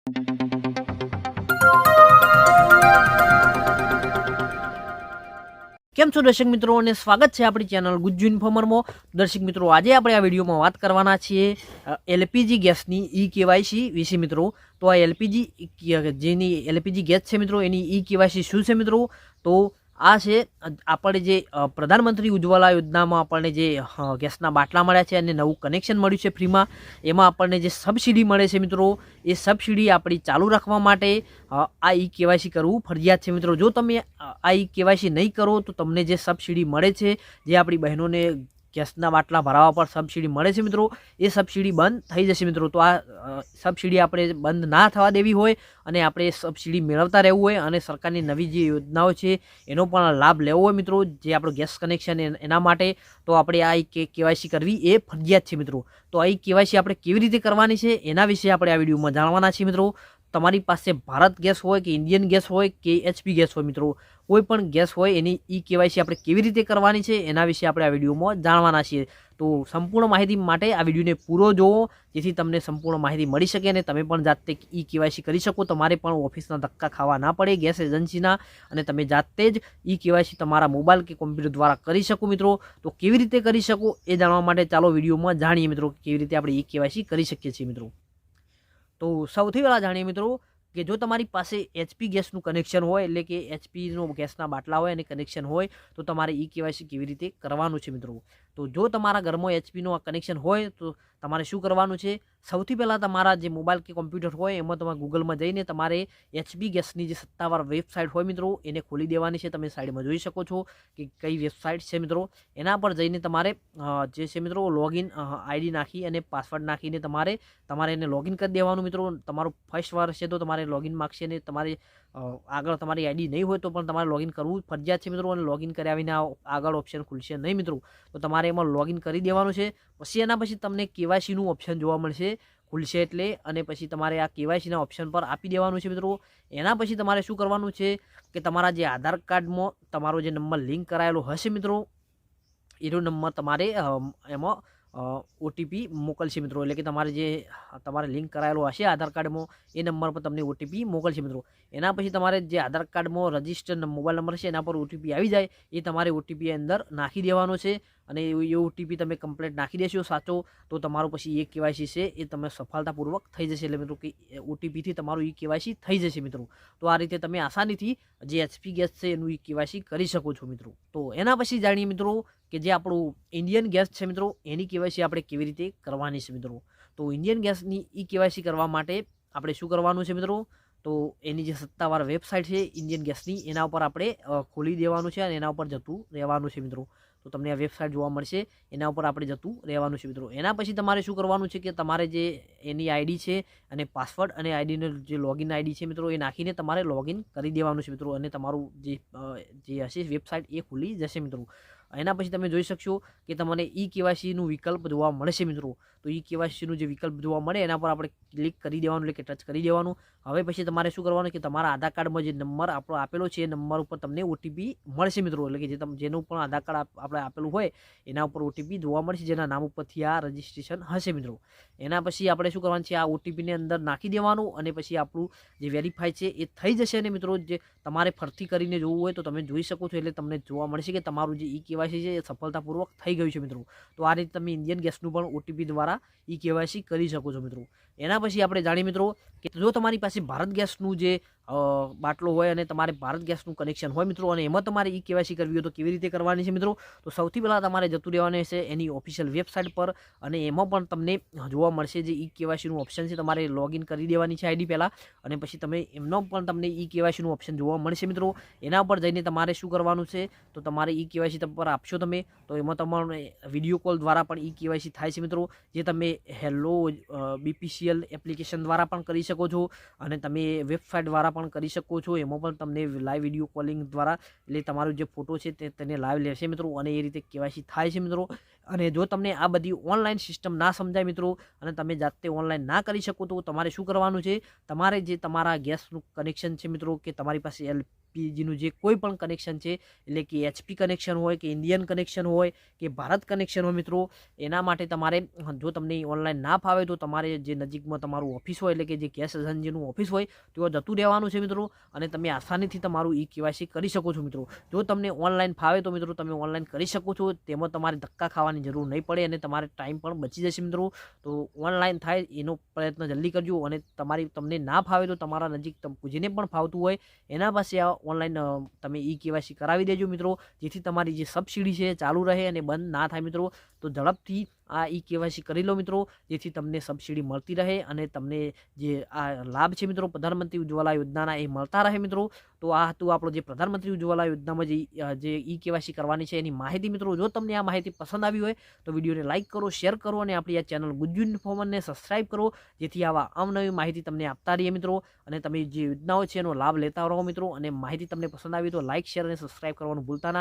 કેમ છો દર્શક મિત્રો અને સ્વાગત છે આપણી ચેનલ ગુજ્જુ ઇન્ફોર્મરમાં। દર્શક મિત્રો આજે આપણે આ વિડીયોમાં વાત કરવાના છીએ એલપીજી ગેસની ઈ કેવાયસી વિશે મિત્રો। તો આ જેની એલપીજી ગેસ છે મિત્રો એની ઈ કેવાયસી શું છે મિત્રો? તો આ છે આપણે જે પ્રધાનમંત્રી ઉજ્જવલા યોજનામાં આપણને જે ગેસના બાટલા મળ્યા છે અને નવું કનેક્શન મળ્યું છે ફ્રીમાં, એમાં આપણને જે સબસિડી મળે છે મિત્રો એ સબસિડી આપણી ચાલુ રાખવા માટે આ ઈ કેવાયસી કરવું ફરજિયાત છે મિત્રો। જો તમે આ ઈ કેવાયસી નહીં કરો તો તમને જે સબસિડી મળે છે, જે આપણી બહેનોને ગેસના બાટલા ભરાવવા પર સબસિડી મળે છે મિત્રો, એ સબસિડી બંધ થઈ જશે મિત્રો। તો આ સબસિડી આપણે બંધ ના થવા દેવી હોય અને આપણે સબસિડી મેળવતા રહેવું હોય અને સરકારની નવી જે યોજનાઓ છે એનો પણ લાભ લેવો હોય મિત્રો, જે આપણું ગેસ કનેક્શન એના માટે, તો આપણે આ કેવાયસી કરવી એ ફરજિયાત છે મિત્રો। તો આ કેવાયસી આપણે કેવી રીતે કરવાની છે એના વિશે આપણે આ વિડીયોમાં જાણવાના છીએ મિત્રો। તમારી પાસે ભારત ગેસ હોય કે ઇન્ડિયન ગેસ હોય કે એચપી ગેસ હોય મિત્રો, કોઈ પણ ગેસ હોય એની ઈ કેવાયસી આપણે કેવી રીતે કરવાની છે એના વિશે આપણે આ વિડીયોમાં જાણવાના છીએ। તો સંપૂર્ણ માહિતી માટે આ વિડીયોને પૂરો જોવો, જેથી તમને સંપૂર્ણ માહિતી મળી શકે અને તમે પણ જાતે ઈ કેવાયસી કરી શકો। તમારે પણ ઓફિસના ધક્કા ખાવા ના પડે ગેસ એજન્સીના, અને તમે જાતે જ ઈ કેવાયસી તમારા મોબાઈલ કે કોમ્પ્યુટર દ્વારા કરી શકો મિત્રો। તો કેવી રીતે કરી શકો એ જાણવા માટે ચાલો વિડીયોમાં જાણીએ મિત્રો કેવી રીતે આપણે ઈ કેવાયસી કરી શકીએ છીએ મિત્રો। તો સૌથી પહેલાં જાણીએ મિત્રો કે જો તમારી પાસે એચપી ગેસનું કનેક્શન હોય, એટલે કે એચપીનો ગેસના બાટલા હોય અને કનેક્શન હોય, તો તમારે ઈ કેવાયસી કેવી રીતે કરવાનું છે મિત્રો। તો જો તમારા ઘરમાં એચપીનું કનેક્શન હોય તો તમારે શું કરવાનું છે? સૌથી પહેલાં તમારા જે મોબાઈલ કે કોમ્પ્યુટર હોય એમાં તમારે ગૂગલમાં જઈને તમારે એચપી ગેસની જે સત્તાવાર વેબસાઇટ હોય મિત્રો એને ખોલી દેવાની છે। તમે સાઈડમાં જોઈ શકો છો કે કઈ વેબસાઇટ છે મિત્રો। એના પર જઈને તમારે જે છે મિત્રો લોગિન આઈડી નાખી અને પાસવર્ડ નાખીને તમારે એને લોગિન કરી દેવાનું મિત્રો। તમારું ફર્સ્ટ વાર છે તો તમારે લોગિન માગશે અને તમારે આગળ તમારી આઈડી નહીં હોય તો પણ તમારે લોગિન કરવું ફરજિયાત છે મિત્રો। અને લોગિન કર્યા વિના આગળ ઓપ્શન ખુલશે નહીં મિત્રો, તો તમારે એમાં લોગિન કરી દેવાનું છે। પછી એના પછી તમને કેવાયસીનું ઓપ્શન જોવા મળશે ખુલશે એટલે, અને પછી તમારે આ કેવાયસીના ઓપ્શન પર આપી દેવાનું છે મિત્રો। એના પછી તમારે શું કરવાનું છે કે તમારા જે આધાર કાર્ડમાં તમારો જે નંબર લિંક કરાયેલો હશે મિત્રો, એનો નંબર તમારે એમાં ઓટીપી મોકલશે મિત્રો। એટલે કે તમારે લિંક કરાયેલો હશે આધાર કાર્ડમાં એ નંબર પર તમને ઓટીપી મોકલશે મિત્રો। એના પછી તમારે જે આધાર કાર્ડમાં રજિસ્ટર્ડ મોબાઈલ નંબર છે એના પર ઓટીપી આવી જાય એ તમારે ઓટીપી અંદર નાખી દેવાનો છે, અને એ ઓટીપી તમે કમ્પ્લીટ નાખી દેશો સાચો તો તમારું પછી એ કેવાયસી છે એ તમે સફળતાપૂર્વક થઈ જશે। એટલે મિત્રો કે ઓટીપીથી તમારું ઈ કેવાયસી થઈ જશે મિત્રો। તો આ રીતે તમે આસાનીથી જે એચપી ગેસ છે એનું ઈ કેવાયસી કરી શકો છો મિત્રો। તો એના પછી જાણીએ મિત્રો કે જે આપણું ઇન્ડિયન ગેસ છે મિત્રો એની કેવાયસી આપણે કેવી રીતે કરવાની છે મિત્રો। તો ઇન્ડિયન ગેસની ઈ કેવાયસી કરવા માટે આપણે શું કરવાનું છે મિત્રો? તો એની જે સત્તાવાર વેબસાઇટ છે ઇન્ડિયન ગેસની એના ઉપર આપણે ખોલી દેવાનું છે અને એના ઉપર જતું રહેવાનું છે મિત્રો। તો તમને આ વેબસાઇટ જોવા મળશે, એના ઉપર આપણે જતું રહેવાનું છે મિત્રો। એના પછી તમારે શું કરવાનું છે કે તમારે જે એની આઈડી છે અને પાસવર્ડ અને આઈડીનો જે લોગિન આઈડી છે મિત્રો એ નાખીને તમારે લોગિન કરી દેવાનું છે મિત્રો, અને તમારું જે હશે વેબસાઇટ એ ખુલી જશે મિત્રો। એના પછી તમે જોઈ શકશો કે તમને ઈ કેવાયસીનું વિકલ્પ જોવા મળશે મિત્રો। તો ઈ કેવાયસીનું જે વિકલ્પ જોવા મળે એના પર આપણે ક્લિક કરી દેવાનું, એટલે કે ટચ કરી દેવાનું। હવે પછી તમારે શું કરવાનું કે તમારા આધાર કાર્ડમાં જે નંબર આપણો આપેલો છે એ નંબર ઉપર તમને ઓટીપી મળશે મિત્રો। એટલે કે જેનું પણ આધાર કાર્ડ આપણે આપેલું હોય એના ઉપર ઓટીપી જોવા મળશે, જેના નામ ઉપરથી આ રજિસ્ટ્રેશન હશે મિત્રો। એના પછી આપણે શું કરવાનું છે, આ ઓટીપીને અંદર નાખી દેવાનું અને પછી આપણું જે વેરીફાઈ છે એ થઈ જશે। અને મિત્રો જે તમારે ફરતી કરીને જોવું હોય તો તમે જોઈ શકો છો, એટલે તમને જોવા મળશે કે તમારું જે ઈ કેવાયસી છે એ સફળતાપૂર્વક થઈ ગયું છે મિત્રો। તો આ રીતે તમે ઇન્ડિયન ગેસનું પણ ઓટીપી દ્વારા ઈ કેવાયસી કરી શકો છો મિત્રો। એના પછી આપણે જાણીએ મિત્રો કે જો તમારી પાસે ભારત ગેસનું જે બાટલો હોય અને તમારે ભારત ગેસનું કનેક્શન હોય મિત્રો, અને એમાં તમારે ઈ કેવાયસી કરવી હોય તો કેવી રીતે કરવાની છે મિત્રો? તો સૌથી પહેલાં તમારે જતું રહેવાનું છે એની ઓફિશિયલ વેબસાઇટ પર, અને એમાં પણ તમને જોવા મળશે જે ઈ કેવાયસીનું ઓપ્શન છે, તમારે લોગિન કરી દેવાની છે આઈડી પહેલાં, અને પછી તમે એમનો પણ તમને ઈ કેવાયસીનું ઓપ્શન જોવા મળશે મિત્રો। એના પર જઈને તમારે શું કરવાનું છે, તો તમારે ઈ કેવાયસી પર આપશો તમે, તો એમાં તમારે વિડીયો કોલ દ્વારા પણ ઈ કેવાયસી થાય છે મિત્રો, જે તમે હેલો બીપીસીએલ એપ્લિકેશન દ્વારા પણ કરી શકો છો, અને તમે વેબસાઇટ દ્વારા પણ કરી શકો છો। એમાં પણ તમને લાઈવ વિડીયો કોલિંગ દ્વારા, એટલે તમારો જે ફોટો છે તેને લાઈવ લેશે મિત્રો, અને એ રીતે કેવાયસી થાય છે મિત્રો। અને જો તમને આ બધી ઓનલાઈન સિસ્ટમ ના સમજાય મિત્રો, અને તમે જાતે ઓનલાઈન ના કરી શકો તો તમારે શું કરવાનું છે, તમારે જે તમારા ગેસનું કનેક્શન છે મિત્રો, કે તમારી પાસે એલપીજીનું જે કોઈ પણ કનેક્શન છે, એટલે કે HP કનેક્શન હોય કે ઇન્ડિયન કનેક્શન હોય કે ભારત કનેક્શન હોય મિત્રો, એના માટે તમારે જો તમને ઓનલાઈન ના ફાવે તો તમારે જે નજીકમાં તમારું ઓફિસ હોય, એટલે કે જે ગેસ એજન્સીનું ઓફિસ હોય તેઓ જતું રહેવાનું છે મિત્રો, અને તમે આસાનીથી તમારું KYC કરી શકો છો મિત્રો. જો તમને ઓનલાઈન ફાવે તો મિત્રો તમે ઓનલાઈન કરી શકો છો, તેમાં તમારે ધક્કા ખાવાની જરૂર નહીં પડે અને તમારે ટાઈમ પણ બચી જશે મિત્રો. તો ઓનલાઈન થાય એનો પ્રયત્ન જલ્દી કરજો, અને તમને ના ફાવે તો તમારા નજીક જેને પણ ફાવતું હોય એના પાસે આ ઓનલાઈન તમે KYC કરાવી દેજો મિત્રો, જેથી તમારી જે સબસિડી છે ચાલુ રહે અને બંધ ના થાય મિત્રો. તો ઝડપથી આ KYC કરી લો મિત્રો, જેથી તમને સબસિડી મળતી રહે અને તમને જે આ લાભ છે મિત્રો પ્રધાનમંત્રી ઉજ્જવલા યોજનાના એ મળતા રહે મિત્રો. તો આ હતું આપણો જે પ્રધાનમંત્રી ઉજ્જવલા યોજનામાં જે KYC કરવાની છે એની માહિતી મિત્રો. જો તમને આ માહિતી પસંદ આવી હોય તો વિડીયોને લાઇક કરો, શેર કરો અને આપણી આ ચેનલ ગુજ્જુ ઇન્ફોર્મરને સબસ્ક્રાઇબ કરો, જેથી આવા અવનવી માહિતી તમને આપતા રહીએ મિત્રો, અને તમે જે યોજનાઓ છે એનો લાભ લેતા રહો મિત્રો. અને માહિતી તમને પસંદ આવી તો લાઇક, શેર અને સબસ્ક્રાઇબ કરવાનું ભૂલતા ના.